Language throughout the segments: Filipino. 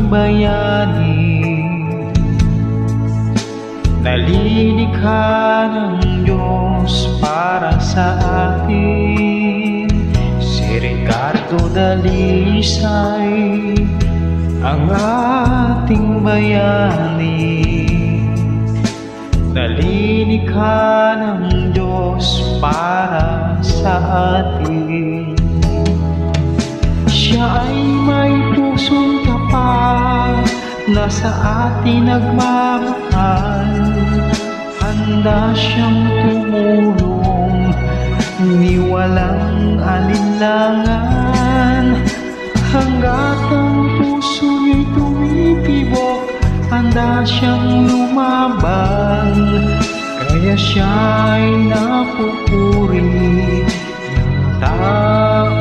bayani, nalilikha ng Diyos para sa atin. Si Ricardo Dalisay ang ating bayani, nalilikha ng Diyos para sa atin. Siya ay may pusong tapat na sa atin nagmamahal. Handa siyang tumulong, ni walang alinlangan. Hanggat ang puso niya'y tumitibok, handa siyang lumaban. Kaya siya'y napupuri ng taong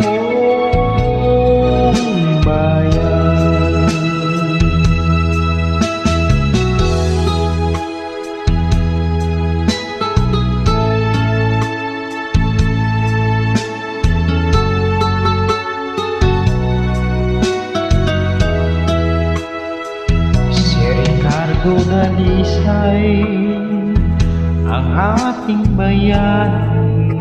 bayan. Si Ricardo Dalisay ang ating bayani,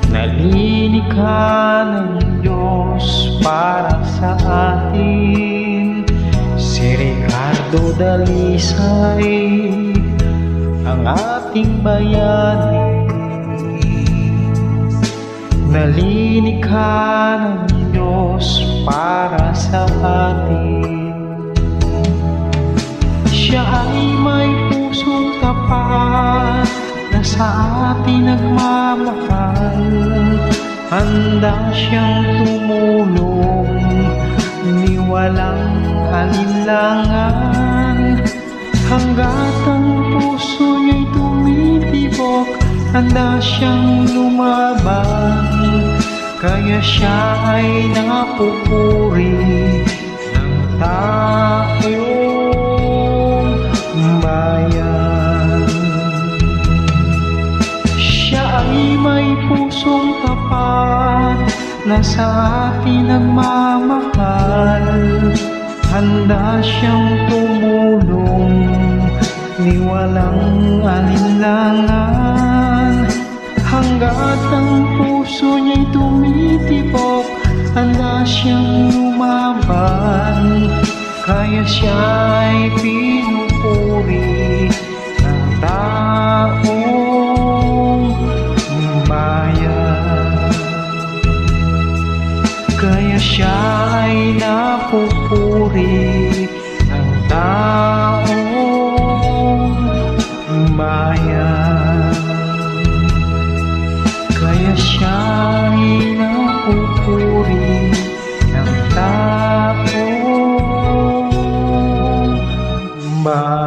nalilikha ng Diyos para sa atin. Si Ricardo Dalisay ang ating bayani, nalilikha ng Diyos para sa atin. Siya ay may pusong tapat na sa atin nagmamahal. Handa siyang tumulong, ni walang alinlangan. Hanggat ang puso niya'y tumitibok, handa siyang lumaban. Kaya siya ay napupuri ng taong bayan. Siya ay may pusong tapat na sa atin nagmamahal. Handa siyang tumulong, ni walang alinlangan. Hanggat ang puso niya'y tumitibok, handa siyang lumaban. Kaya siya'y pinupuri ng taong bayan. Kaya siya'y napupuri ng taong bayan. Kaya siya'y napupuri ng taong bayan.